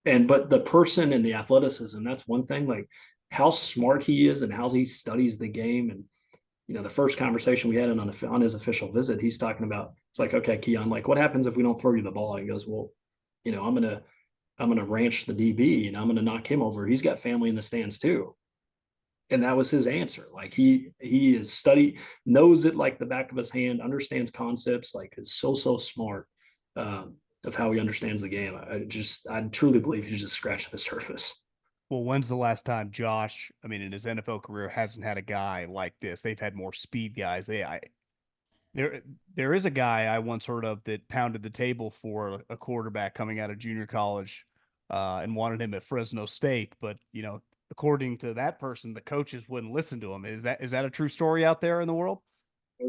But the person and the athleticism, that's one thing, like how smart he is and how he studies the game. And, the first conversation we had on his official visit, he's talking about, it's like, okay, Keon, like what happens if we don't throw you the ball? He goes, well, I'm going to ranch the DB and I'm going to knock him over. He's got family in the stands too. And that was his answer. Like he is knows it like the back of his hand, understands concepts, like is so smart of how he understands the game. I truly believe he's just scratching the surface. Well, when's the last time Josh, I mean, in his NFL career, hasn't had a guy like this? They've had more speed guys. There is a guy I once heard of that pounded the table for a quarterback coming out of junior college and wanted him at Fresno State. But, according to that person, the coaches wouldn't listen to him. Is that a true story out there in the world? High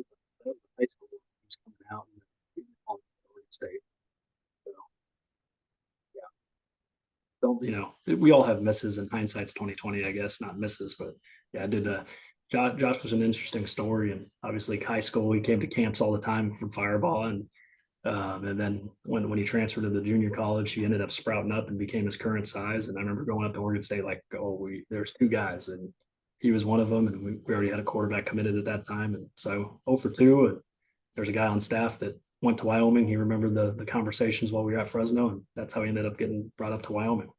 school was coming out in State. We all have misses and hindsight's 2020, I guess, not misses, but yeah, I did. Josh was an interesting story, and obviously high school, he came to camps all the time from Fireball, and then when he transferred to the junior college, he ended up sprouting up and became his current size. And I remember going up to Oregon State like, oh, there's two guys, and he was one of them, and we already had a quarterback committed at that time, and so 0 for 2, and there's a guy on staff that went to Wyoming. He remembered the conversations while we were at Fresno, and that's how he ended up getting brought up to Wyoming.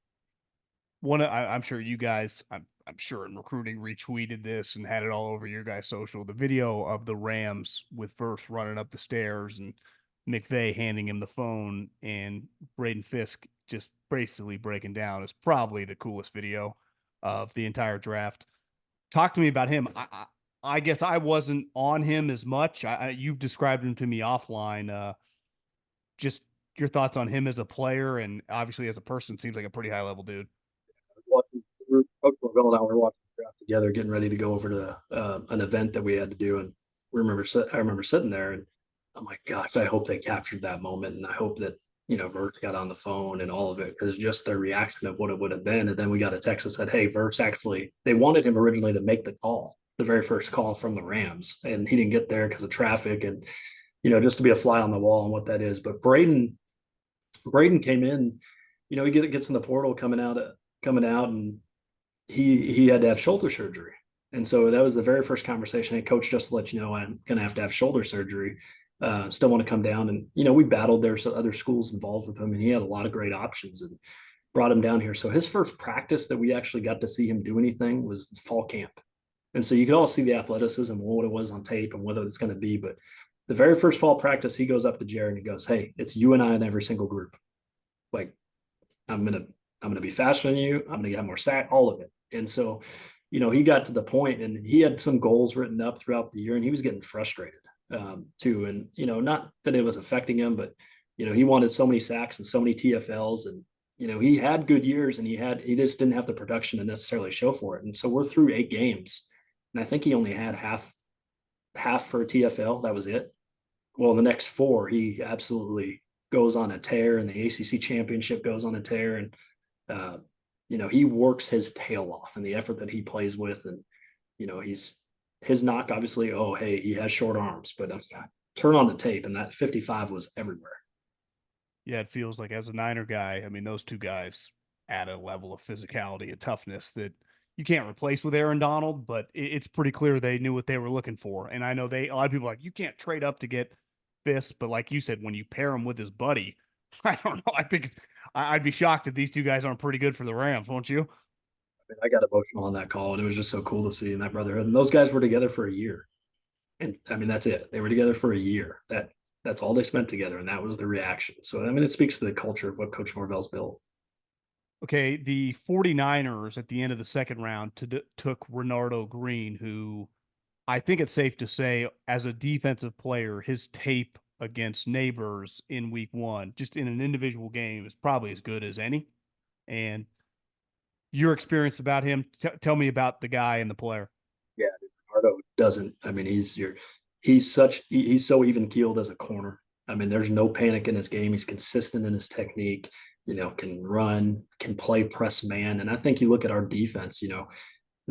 I'm sure you guys, I'm sure in recruiting retweeted this and had it all over your guys' social. The video of the Rams with Verse running up the stairs and McVay handing him the phone and Braden Fiske just basically breaking down is probably the coolest video of the entire draft. Talk to me about him. I guess I wasn't on him as much. You've described him to me offline. Just your thoughts on him as a player and obviously as a person. Seems like a pretty high level dude. Watching, Coach Norvell and I were watching the draft together, getting ready to go over to an event that we had to do, and I remember sitting there, and I'm like, gosh, I hope they captured that moment, and I hope that Verse got on the phone and all of it, because just the reaction of what it would have been. And then we got a text that said, hey, Verse actually, they wanted him originally to make the call, the very first call from the Rams, and he didn't get there because of traffic, and just to be a fly on the wall and what that is. But Braden came in, he gets in the portal coming out, and he had to have shoulder surgery. And so that was the very first conversation. Hey, coach, just to let you know, I'm going to have shoulder surgery. Still want to come down. And, we battled there. So other schools involved with him, and he had a lot of great options and brought him down here. So his first practice that we actually got to see him do anything was fall camp. And so you could all see the athleticism and what it was on tape and whether it's going to be. But the very first fall practice, he goes up to Jared and he goes, hey, it's you and I in every single group. Like, I'm going to be faster than you. I'm going to have more sack, all of it. And so, he got to the point, and he had some goals written up throughout the year, and he was getting frustrated too. And, not that it was affecting him, but, he wanted so many sacks and so many TFLs, and, he had good years, and he just didn't have the production to necessarily show for it. And so we're through 8 games, and I think he only had half for a TFL. That was it. Well, the next 4, he absolutely goes on a tear, and the ACC championship goes on a tear. And, he works his tail off, and the effort that he plays with. And, his knock, obviously, oh, hey, he has short arms, but turn on the tape, and that 55 was everywhere. Yeah, it feels like as a Niner guy, I mean, those two guys add a level of physicality and toughness that you can't replace with Aaron Donald, but it's pretty clear they knew what they were looking for. And I know a lot of people are like, you can't trade up to get Fiske, but like you said, when you pair him with his buddy, I don't know. I think I'd be shocked if these two guys aren't pretty good for the Rams, won't you? I got emotional on that call, and it was just so cool to see in that brotherhood. And those guys were together for a year. And I mean, that's it. They were together for a year. That's all they spent together, and that was the reaction. So, I mean, it speaks to the culture of what Coach Norvell's built. Okay, the 49ers at the end of the second round took Renardo Green, who I think it's safe to say, as a defensive player, his tape against Neighbors in week 1, just in an individual game, is probably as good as any. And your experience about him, tell me about the guy and the player. Yeah, Ricardo doesn't. I mean, he's so even keeled as a corner. I mean, there's no panic in his game. He's consistent in his technique. Can run, can play press man. And I think you look at our defense.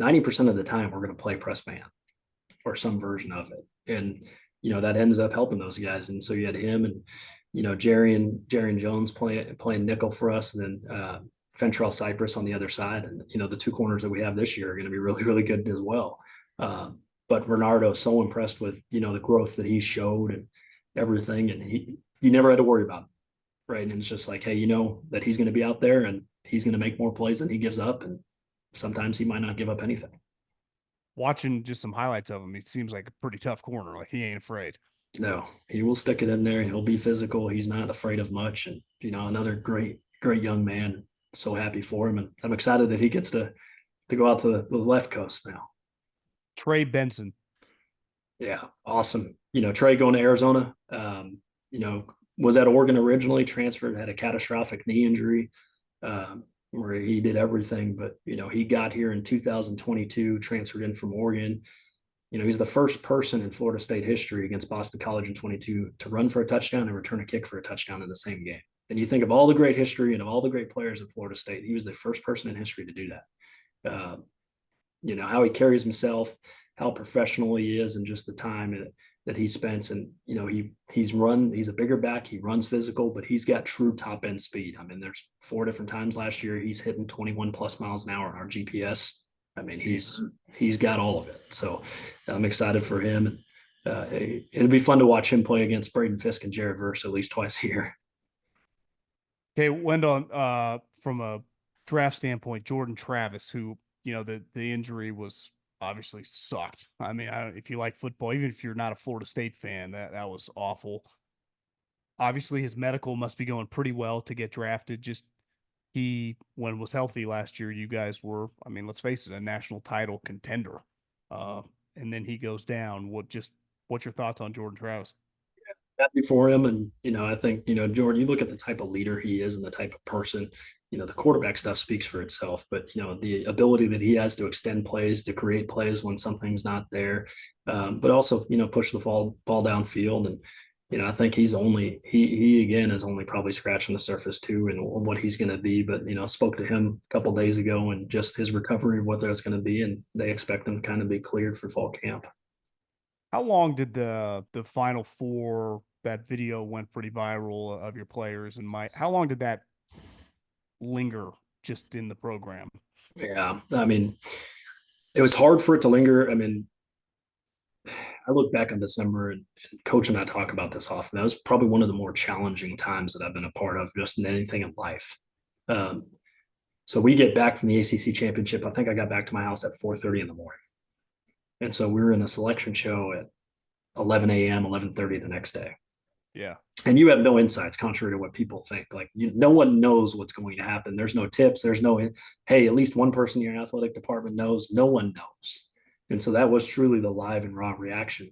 90% of the time we're going to play press man or some version of it, and that ends up helping those guys. And so you had him and Jerry and Jones playing nickel for us, and then Fentrell Cypress on the other side. And, the 2 corners that we have this year are going to be really, really good as well. But Renardo, so impressed with, the growth that he showed and everything. And you never had to worry about him, right? And it's just like, hey, that he's going to be out there, and he's going to make more plays than he gives up. And sometimes he might not give up anything. Watching just some highlights of him, he seems like a pretty tough corner. Like, he ain't afraid. No, he will stick it in there, and he'll be physical. He's not afraid of much. And, another great, great young man. So happy for him. And I'm excited that he gets to go out to the left coast now. Trey Benson. Yeah, awesome. Trey going to Arizona, was at Oregon originally, transferred, had a catastrophic knee injury where he did everything. But, he got here in 2022, transferred in from Oregon. He's the first person in Florida State history against Boston College in 22 to run for a touchdown and return a kick for a touchdown in the same game. And you think of all the great history and of all the great players at Florida State, he was the first person in history to do that. How he carries himself, how professional he is, and just the time that he spends. And, he's a bigger back, he runs physical, but he's got true top end speed. I mean, there's 4 different times last year he's hitting 21 plus miles an hour on our GPS. I mean, he's got all of it. So I'm excited for him. And it'll be fun to watch him play against Braden Fiske and Jared Verse at least twice a year. Okay, Wendell, from a draft standpoint, Jordan Travis, who, the injury was obviously sucked. I mean, if you like football, even if you're not a Florida State fan, that was awful. Obviously, his medical must be going pretty well to get drafted. Just when it was healthy last year, you guys were, I mean, let's face it, a national title contender. and then he goes down. What's your thoughts on Jordan Travis? Happy for him. And, I think, Jordan, you look at the type of leader he is and the type of person, the quarterback stuff speaks for itself, but, the ability that he has to extend plays, to create plays when something's not there, but also, push the ball downfield. And, I think he again is only probably scratching the surface too, and what he's going to be. But, spoke to him a couple days ago and just his recovery of what that's going to be. And they expect him to kind of be cleared for fall camp. How long did the Final Four, that video went pretty viral of your players and how long did that linger just in the program? Yeah. I mean, it was hard for it to linger. I mean, I look back on December and Coach and I talk about this often. That was probably one of the more challenging times that I've been a part of just in anything in life. So we get back from the ACC championship. I think I got back to my house at 4:30 in the morning. And so we were in a selection show at 11 a.m., 11:30 the next day. Yeah. And you have no insights, contrary to what people think. Like, no one knows what's going to happen. There's no tips. There's no, hey, at least one person in your athletic department knows. No one knows. And so that was truly the live and raw reaction.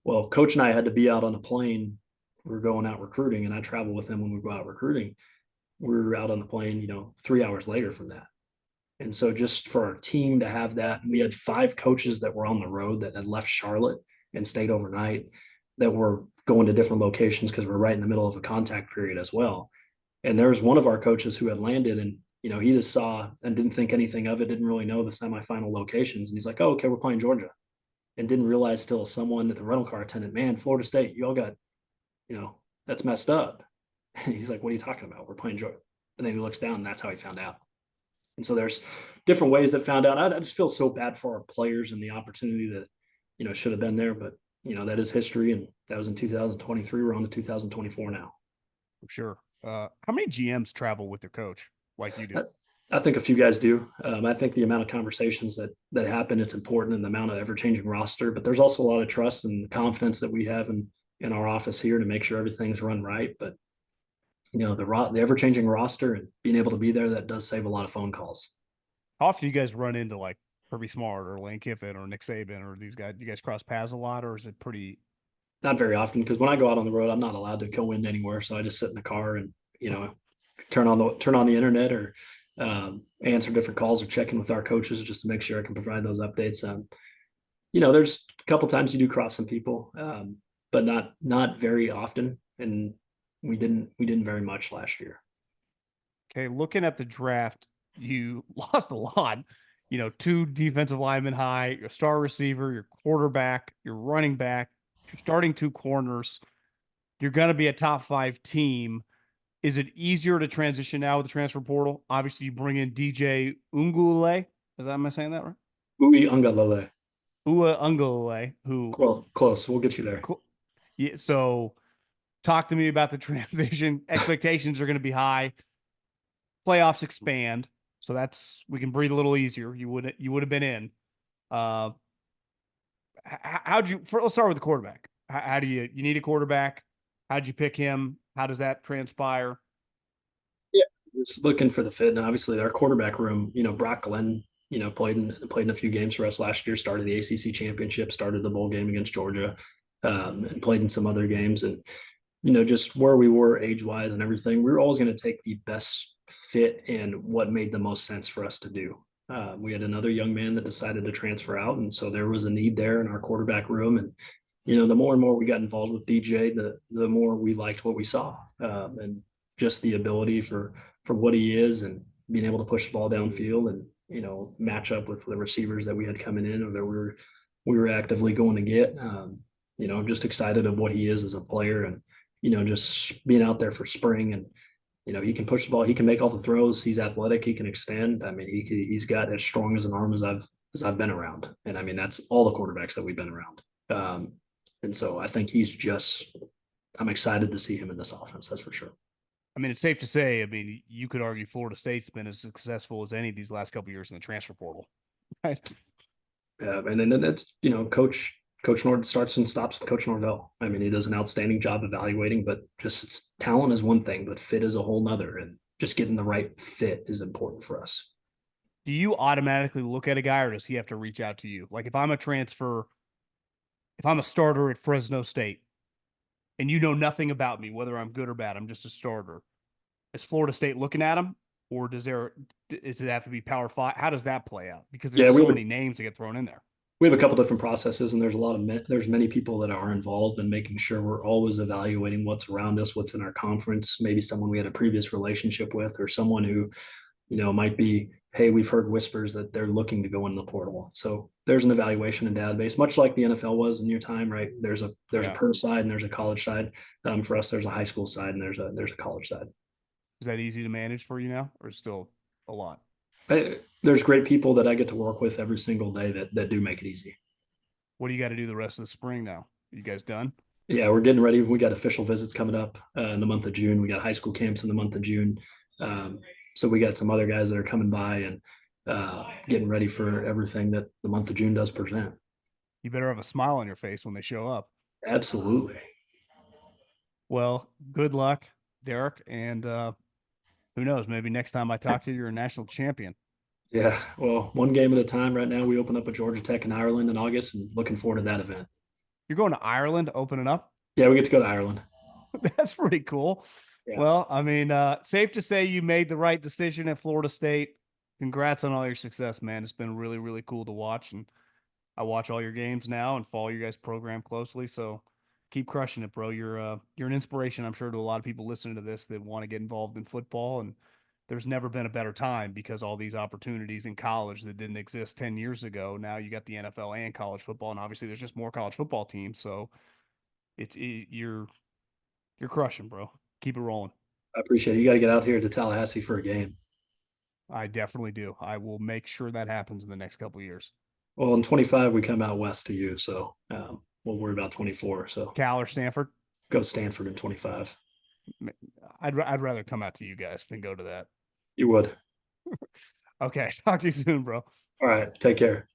Well, Coach and I had to be out on a plane. We were going out recruiting, and I travel with him when we go out recruiting. We were out on the plane, 3 hours later from that. And so just for our team to have that, we had 5 coaches that were on the road that had left Charlotte and stayed overnight, that were going to different locations because we're right in the middle of a contact period as well. And there was one of our coaches who had landed, and he just saw and didn't think anything of it, didn't really know the semifinal locations. And he's like, oh, okay, we're playing Georgia. And didn't realize till someone at the rental car attendant, man, Florida State, you all got, that's messed up. And he's like, what are you talking about? We're playing Georgia. And then he looks down, and that's how he found out. And so there's different ways that found out. I just feel so bad for our players and the opportunity that, should have been there. But, that is history. And that was in 2023. We're on to 2024 now. For sure. How many GMs travel with their coach like you do? I think a few guys do. I think the amount of conversations that happen, it's important, and the amount of ever-changing roster. But there's also a lot of trust and confidence that we have in our office here to make sure everything's run right. But, the ever-changing roster and being able to be there, that does save a lot of phone calls. How often do you guys run into like Kirby Smart or Lane Kiffin or Nick Saban or these guys? Do you guys cross paths a lot, or is it pretty? Not very often, because when I go out on the road, I'm not allowed to go in anywhere. So I just sit in the car and, turn on the internet or answer different calls or check in with our coaches just to make sure I can provide those updates. There's a couple times you do cross some people, but not very often. And we didn't very much last year. Okay. Looking at the draft, you lost a lot, 2 defensive linemen high, your star receiver, your quarterback, your running back, your starting 2 corners. You're going to be a top 5 team. Is it easier to transition now with the transfer portal? Obviously, you bring in DJ Uiagalelei. Am I saying that right? Uiagalelei. Uiagalelei, who. Well, close. We'll get you there. Yeah. So, talk to me about the transition. Expectations are going to be high. Playoffs expand, so we can breathe a little easier. You would have been in. Let's start with the quarterback. How do you need a quarterback? How'd you pick him? How does that transpire? Yeah, just looking for the fit, and obviously our quarterback room. Brock Glenn, played in a few games for us last year. Started the ACC championship, started the bowl game against Georgia, and played in some other games. And just where we were age wise and everything, we were always going to take the best fit and what made the most sense for us to do. We had another young man that decided to transfer out, and so there was a need there in our quarterback room. And the more and more we got involved with DJ, the more we liked what we saw, and just the ability for what he is, and being able to push the ball downfield and match up with the receivers that we had coming in or that we were actively going to get. Just excited of what he is as a player, and just being out there for spring. And he can push the ball, he can make all the throws, he's athletic, he can extend. I mean, he's got as strong as an arm as I've been around, and I mean that's all the quarterbacks that we've been around. And so I think I'm excited to see him in this offense. That's for sure. I mean, it's safe to say, you could argue Florida State's been as successful as any of these last couple of years in the transfer portal. Right. Yeah. And then that's, Coach Nord starts and stops with Coach Norvell. I mean, he does an outstanding job evaluating, but just talent is one thing, but fit is a whole nother. And just getting the right fit is important for us. Do you automatically look at a guy, or does he have to reach out to you? Like if I'm a transfer, if I'm a starter at Fresno State, and you know nothing about me, whether I'm good or bad, I'm just a starter. Is Florida State looking at him, or does it have to be Power Five? How does that play out? Because there's Yeah, so many names that get thrown in there. we have a couple different processes, and there's many people that are involved in making sure we're always evaluating what's around us, what's in our conference, maybe someone we had a previous relationship with, or someone who, might be, hey, we've heard whispers that they're looking to go in the portal. So there's an evaluation and database, much like the NFL was in your time, right? There's a pro side and there's a college side. For us, there's a high school side and there's a college side. Is that easy to manage for you now, or still a lot? There's great people that I get to work with every single day that do make it easy. What do you got to do the rest of the spring now? You guys done? Yeah, we're getting ready. We got official visits coming up in the month of June. We got high school camps in the month of June. So we got some other guys that are coming by and getting ready for everything that the month of June does present. You better have a smile on your face when they show up. Absolutely. Well, good luck, Darrick, and who knows? Maybe next time I talk to you, you're a national champion. Yeah. Well, one game at a time right now. We open up a Georgia Tech in Ireland in August and looking forward to that event. You're going to Ireland opening up? Yeah, we get to go to Ireland. That's pretty cool. Yeah. Well, I mean, safe to say you made the right decision at Florida State. Congrats on all your success, man. It's been really, really cool to watch. And I watch all your games now and follow your guys' program closely. So keep crushing it, bro. You're an inspiration, I'm sure, to a lot of people listening to this that want to get involved in football. And there's never been a better time because all these opportunities in college that didn't exist 10 years ago. Now you got the NFL and college football, and obviously there's just more college football teams. So you're crushing, bro. Keep it rolling. I appreciate it. You got to get out here to Tallahassee for a game. I definitely do. I will make sure that happens in the next couple of years. Well, in 25, we come out west to you. So we'll worry about 24. So Cal or Stanford? go Stanford in 25. I'd rather come out to you guys than go to that. You would. Okay. Talk to you soon, bro. All right. Take care.